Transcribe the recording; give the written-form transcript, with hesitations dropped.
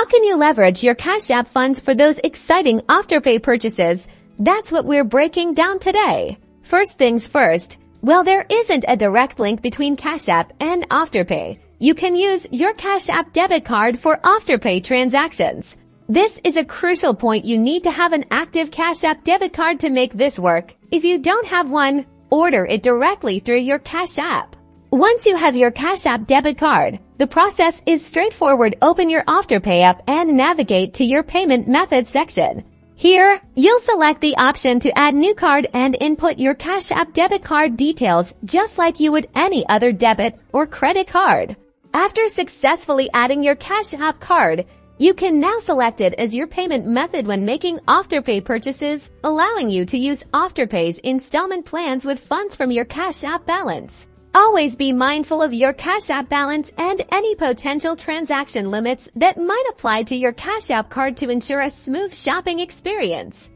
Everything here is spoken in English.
How can you leverage your Cash App funds for those exciting Afterpay purchases? That's what we're breaking down today. First things first, well, there isn't a direct link between Cash App and Afterpay. You can use your Cash App debit card for Afterpay transactions. This is a crucial point. You need to have an active Cash App debit card to make this work. If you don't have one, order it directly through your Cash App. Once you have your Cash App debit card, the process is straightforward. Open your Afterpay app and navigate to your payment method section. Here, you'll select the option to add new card and input your Cash App debit card details just like you would any other debit or credit card. After successfully adding your Cash App card, you can now select it as your payment method when making Afterpay purchases, allowing you to use Afterpay's installment plans with funds from your Cash App balance. Always be mindful of your Cash App balance and any potential transaction limits that might apply to your Cash App card to ensure a smooth shopping experience.